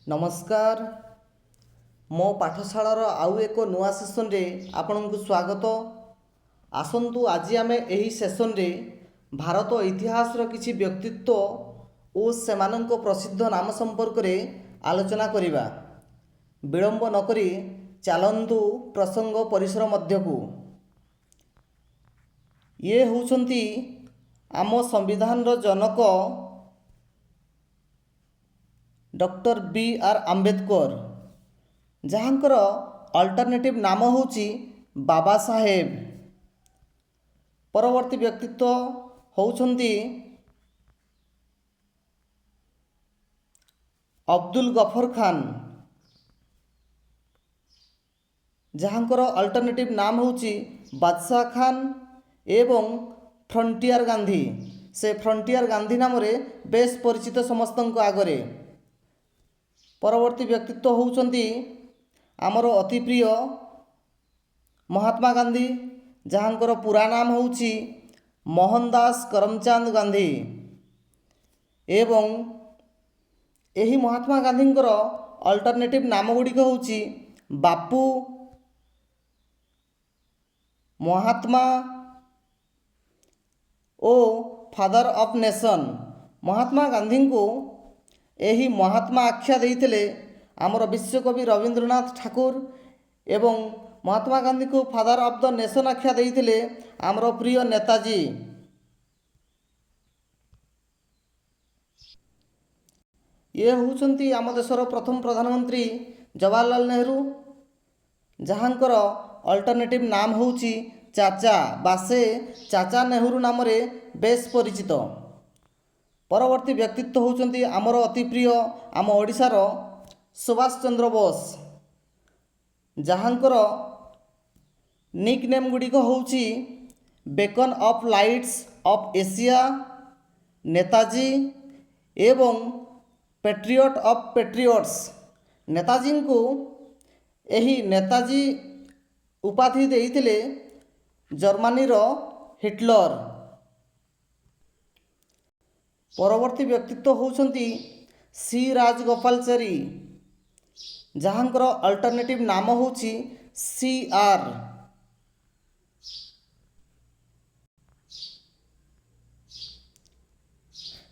नमस्कार मो पाठशालार आउ एक नुआ सेसन रे आपनकु स्वागत। आसंतु आज आमे एही सेसन रे भारत इतिहास रो किछि व्यक्तित्व ओ सेमानंको प्रसिद्ध नाम संपर्क रे आलोचना करिबा। विलंब नकरी चालंतु प्रसंग परिसर मध्यकु। ये होउछंती आम संविधान रो जनक डॉक्टर बी आर आंबेडकर, जहाँकर अल्टरनेटिव नाम होउची बाबा साहेब। परवर्ती व्यक्तित्व होउछंती अब्दुल गफर खान, जहाँकर अल्टरनेटिव नाम होउची बादशाह खान एवं फ्रंटियर गांधी। से फ्रंटियर गांधी नाम रे बेस परिचित समस्तंक आगरे। परवर्ती व्यक्तित्व होउछंती आमर अति प्रिय महात्मा गांधी, जहाँकर पूरा नाम होउची मोहनदास करमचंद गांधी। एवं एही महात्मा गांधींकर अल्टरनेटिव नाम गुड़िक होउची बापू, महात्मा ओ father of nation. Mahatma Gandhi को एही महात्मा आख्या देइथिले आमर विश्वकवि रविंद्रनाथ ठाकुर एवं महात्मा गांधी को फादर ऑफ द नेशन आख्या देइथिले आमर प्रिय नेताजी। ये होउछंती आम देशर प्रथम प्रधानमंत्री जवाहरलाल नेहरू, जहाँकर अल्टरनेटिव नाम होउची चाचा बासे चाचा नेहरू नाम रे बेस परिचित। परवर्ती व्यक्तित्व होउछंती आमर अति प्रिय आम ओडिशार सुभाष चंद्र बोस, जहाँकर निक नेम गुड़िक होउची beacon of lights of Asia, Netaji एवं पेट्रियट ऑफ पेट्रियट्स। नेताजी को एही नेताजी उपाधि देइथिले जर्मनी रो हिटलर। परवर्ती व्यक्तित्व होउछंती सी राजगोपालचारी, जहाँकर अल्टरनेटिव नाम होउची सी आर।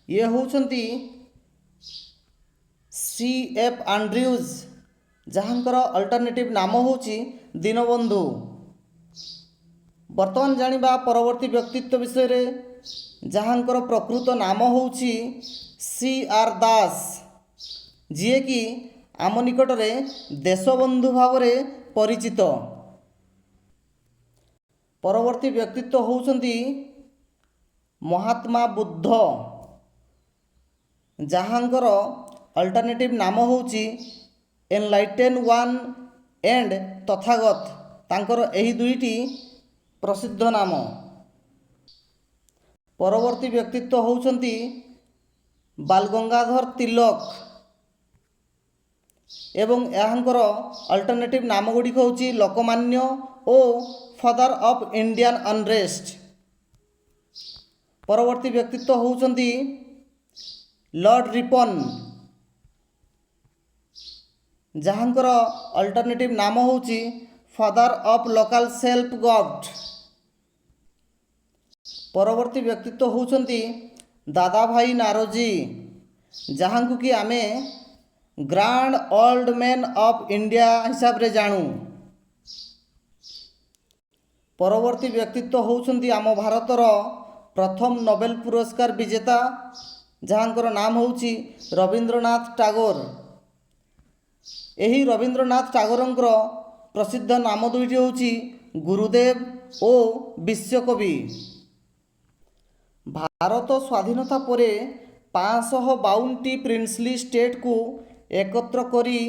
ये होउछंती सी एफ आंड्रयूज, जहाँकर अल्टरनेटिव नाम होउची दीनबंधु। वर्तमान जानिबा परवर्ती व्यक्तित्व विषय रे, जहाँकर प्रकृत नाम होउची सी आर दास, जिए कि आम निकटरे देशबंधु भाव रे परिचित। परवर्ती व्यक्तित्व होउछंती महात्मा बुद्ध, जहाँकर अल्टरनेटिव नाम होउची एनलाइटेन वन एंड तथागत। तांकर एही दुईटी प्रसिद्ध नाम। परवर्ती व्यक्तित्व होउछंती बालगंगाधर तिलक एवं यहाँकर अल्टरनेटिव नाम गुड़िक होउची लोकमान्य ओ फादर ऑफ इंडियन अनरेस्ट। परवर्ती व्यक्तित्व होउछंती लॉर्ड रिपन, जहाँकर अल्टरनेटिव नाम होउची father of local self government. परवर्ती व्यक्तित्व होउछंती दादा भाई नारोजी, जहाँ को कि आमे grand old man of India हिसाब रे जानू। परवर्ती व्यक्तित्व होउछंती आम भारतर प्रथम नोबेल पुरस्कार विजेता, जहाँकर नाम होउची रविंद्रनाथ टैगोर। एही रविंद्रनाथ टैगोरंकर प्रसिद्ध नाम दुईटी होउची गुरुदेव ओ विश्वकवि। भारत स्वाधीनता परे 552टी प्रिंसली स्टेट को एकत्र करी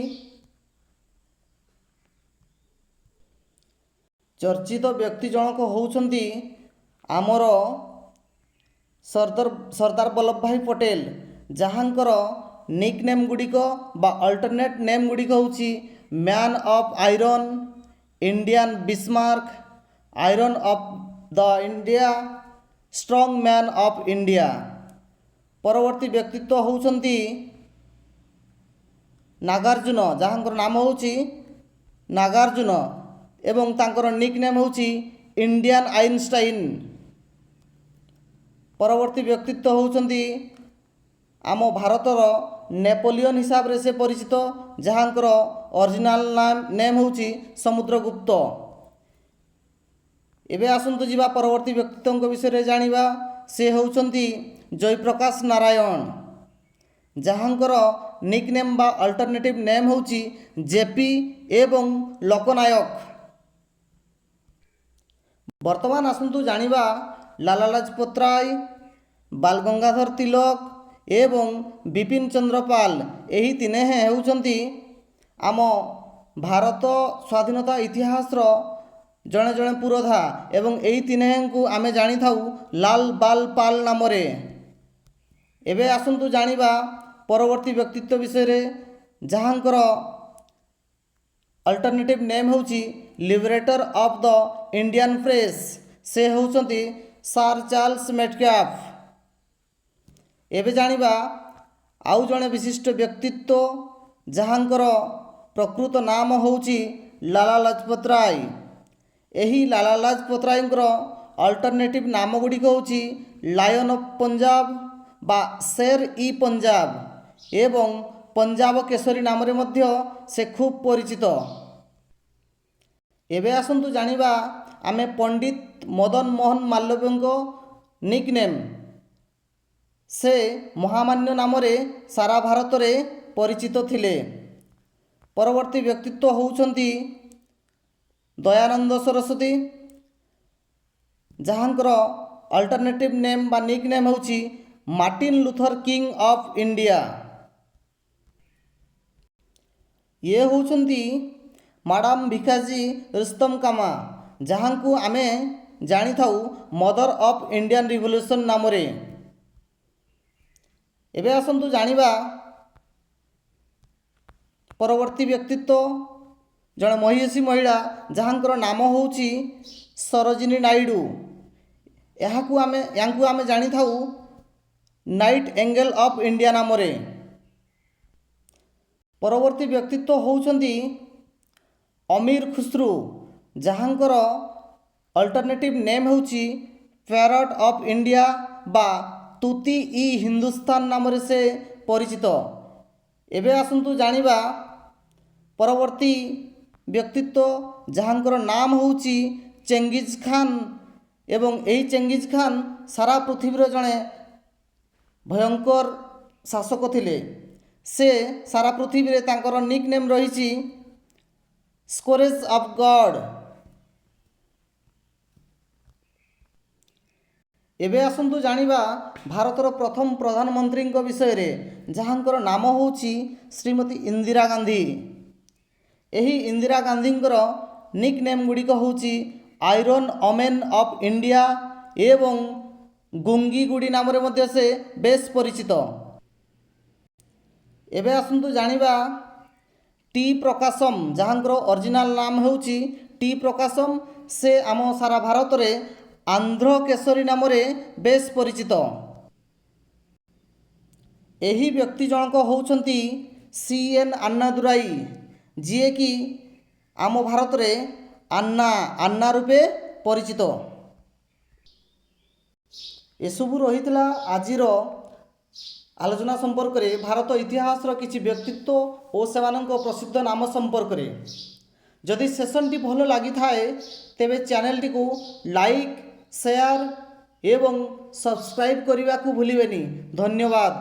चर्चित व्यक्ति जनक होउछंती आमर सरदार वल्लभ भाई पटेल, जहाँकर निक नेम गुड़िक बा अल्टरनेट नेम गुड़िक होउची man of iron, Indian Bismarck, iron of the India, strong man of India. परवर्ती व्यक्तित्व होउछंती ନାଗାର୍ଜୁନ, ଯାହାଙ୍କର ନାମ ହେଉଛି ନାଗାର୍ଜୁନ ଏବଂ ତାଙ୍କର ନିକ୍ ନେମ୍ ହେଉଛି ଇଣ୍ଡିଆନ୍ ଆଇନଷ୍ଟାଇନ୍। ପରବର୍ତ୍ତୀ ବ୍ୟକ୍ତିତ୍ୱ ହେଉଛନ୍ତି ଆମ ଭାରତର ନେପୋଲିଅନ୍ ହିସାବରେ ସେ ପରିଚିତ, ଯାହାଙ୍କର ଅରିଜିନାଲ ନେମ୍ ହେଉଛି ସମୁଦ୍ରଗୁପ୍ତ। ଏବେ ଆସନ୍ତୁ ଯିବା ପରବର୍ତ୍ତୀ ବ୍ୟକ୍ତିତ୍ୱଙ୍କ ବିଷୟରେ ଜାଣିବା। ସେ ହେଉଛନ୍ତି ଜୟପ୍ରକାଶ ନାରାୟଣ, ଯାହାଙ୍କର ନିକ୍ ନେମ୍ ବା ଅଲ୍ଟରନେଟିଭ୍ ନେମ୍ ହେଉଛି ଜେପି ଏବଂ ଲୋକନାୟକ। ବର୍ତ୍ତମାନ ଆସନ୍ତୁ ଜାଣିବା ଲାଲା ଲାଜପତ ରାୟ, ବାଲ ଗଙ୍ଗାଧର ତିଲକ ଏବଂ ବିପିନ ଚନ୍ଦ୍ର ପାଲ, ଏହି ତିନିହେଁ ହେଉଛନ୍ତି ଆମ ଭାରତ ସ୍ୱାଧୀନତା ଇତିହାସର ଜଣେ ଜଣେ ପୁରୋଧା ଏବଂ ଏହି ତିନିହେଁଙ୍କୁ ଆମେ ଜାଣିଥାଉ ଲାଲ ବାଲ ପାଲ ନାମରେ। ଏବେ ଆସନ୍ତୁ ଜାଣିବା ପରବର୍ତ୍ତୀ ବ୍ୟକ୍ତିତ୍ୱ ବିଷୟରେ, ଯାହାଙ୍କର ଅଲ୍ଟରନେଟିଭ୍ ନେମ୍ ହେଉଛି ଲିବରେଟର ଅଫ୍ ଦ ଇଣ୍ଡିଆନ୍ ପ୍ରେସ୍। ସେ ହେଉଛନ୍ତି ସାର୍ ଚାର୍ଲସ ମେଟକ୍ୟାଫ୍। ଏବେ ଜାଣିବା ଆଉ ଜଣେ ବିଶିଷ୍ଟ ବ୍ୟକ୍ତିତ୍ୱ, ଯାହାଙ୍କର ପ୍ରକୃତ ନାମ ହେଉଛି ଲାଲା ଲାଜପତ ରାୟ। ଏହି ଲାଲା ଲାଜପତ ରାୟଙ୍କର ଅଲ୍ଟରନେଟିଭ୍ ନାମ ଗୁଡ଼ିକ ହେଉଛି ଲାୟନ ଅଫ୍ ପଞ୍ଜାବ ବା ଶେର ଇ ପଞ୍ଜାବ ଏବଂ ପଞ୍ଜାବ କେଶରୀ ନାମରେ ମଧ୍ୟ ସେ ଖୁବ୍ ପରିଚିତ। ଏବେ ଆସନ୍ତୁ ଜାଣିବା ଆମେ ପଣ୍ଡିତ ମଦନ ମୋହନ ମାଲବ୍ୟଙ୍କ ନିକ୍ ନେମ୍। ସେ ମହାମାନ୍ୟ ନାମରେ ସାରା ଭାରତରେ ପରିଚିତ ଥିଲେ। ପରବର୍ତ୍ତୀ ବ୍ୟକ୍ତିତ୍ୱ ହେଉଛନ୍ତି ଦୟାନନ୍ଦ ସରସ୍ୱତୀ, ଯାହାଙ୍କର ଅଲ୍ଟରନେଟିଭ୍ ନେମ୍ ବା ନିକ୍ ନେମ୍ ହେଉଛି Martin Luther king of India. ଇଏ ହେଉଛନ୍ତି ମ୍ୟାଡ଼ାମ ଭିକାଜି ରୁସ୍ତମ କାମା, ଯାହାଙ୍କୁ ଆମେ ଜାଣିଥାଉ ମଦର ଅଫ୍ ଇଣ୍ଡିଆନ୍ ରିଭଲ୍ୟୁସନ୍ ନାମରେ। ଏବେ ଆସନ୍ତୁ ଜାଣିବା ପରବର୍ତ୍ତୀ ବ୍ୟକ୍ତିତ୍ୱ, ଜଣେ ମହିଷୀ ମହିଳା, ଯାହାଙ୍କର ନାମ ହେଉଛି ସରୋଜିନୀ ନାଇଡୁ। ୟାଙ୍କୁ ଆମେ ଜାଣିଥାଉ ନାଇଟ୍ ଏଙ୍ଗେଲ ଅଫ୍ ଇଣ୍ଡିଆ ନାମରେ। ପରବର୍ତ୍ତୀ ବ୍ୟକ୍ତିତ୍ୱ ହେଉଛନ୍ତି ଅମୀର ଖୁସ୍ରୁ, ଯାହାଙ୍କର ଅଲ୍ଟରନେଟିଭ୍ ନେମ୍ ହେଉଛି ପ୍ୟାରଟ ଅଫ୍ ଇଣ୍ଡିଆ ବା ତୁତି ଇ ହିନ୍ଦୁସ୍ତାନ ନାମରେ ସେ ପରିଚିତ। ଏବେ ଆସନ୍ତୁ ଜାଣିବା ପରବର୍ତ୍ତୀ ବ୍ୟକ୍ତିତ୍ୱ, ଯାହାଙ୍କର ନାମ ହେଉଛି ଚେଙ୍ଗିଜ ଖାନ ଏବଂ ଏହି ଚେଙ୍ଗିଜ ଖାନ ସାରା ପୃଥିବୀର ଜଣେ ଭୟଙ୍କର ଶାସକ ଥିଲେ। ସେ ସାରା ପୃଥିବୀରେ ତାଙ୍କର ନିକ୍ ନେମ୍ ରହିଛି ସ୍କୋରେଜ ଅଫ୍ ଗଡ୍। ଏବେ ଆସନ୍ତୁ ଜାଣିବା ଭାରତର ପ୍ରଥମ ପ୍ରଧାନମନ୍ତ୍ରୀଙ୍କ ବିଷୟରେ, ଯାହାଙ୍କର ନାମ ହେଉଛି ଶ୍ରୀମତୀ ଇନ୍ଦିରା ଗାନ୍ଧୀ। ଏହି ଇନ୍ଦିରା ଗାନ୍ଧୀଙ୍କର ନିକ୍ ନେମ୍ ଗୁଡ଼ିକ ହେଉଛି ଆଇରନ୍ ଓମେନ୍ ଅଫ୍ ଇଣ୍ଡିଆ ଏବଂ ଗୁଙ୍ଗିଗୁଡ଼ି ନାମରେ ମଧ୍ୟ ସେ ବେଶ୍ ପରିଚିତ। ଏବେ ଆସନ୍ତୁ ଜାଣିବା ଟି ପ୍ରକାଶମ, ଯାହାଙ୍କର ଅରିଜିନାଲ ନାମ ହେଉଛି ଟି ପ୍ରକାଶମ। ସେ ଆମ ସାରା ଭାରତରେ ଆନ୍ଧ୍ର କେଶରୀ ନାମରେ ବେଶ୍ ପରିଚିତ। ଏହି ବ୍ୟକ୍ତି ଜଣକ ହେଉଛନ୍ତି ସି.ଏନ୍. ଆନ୍ନାଦୁରାଇ, ଯିଏକି ଆମ ଭାରତରେ ଆନ୍ନା ରୂପେ ପରିଚିତ। ଏସବୁ ରହିଥିଲା ଆଜିର ଆଲୋଚନା ସମ୍ପର୍କରେ ଭାରତ ଇତିହାସର କିଛି ବ୍ୟକ୍ତିତ୍ୱ ଓ ସେମାନଙ୍କ ପ୍ରସିଦ୍ଧ ନାମ ସମ୍ପର୍କରେ। ଯଦି ସେସନ୍ଟି ଭଲ ଲାଗିଥାଏ ତେବେ ଚ୍ୟାନେଲଟିକୁ ଲାଇକ୍, ସେୟାର ଏବଂ ସବସ୍କ୍ରାଇବ୍ କରିବାକୁ ଭୁଲିବେନି। ଧନ୍ୟବାଦ।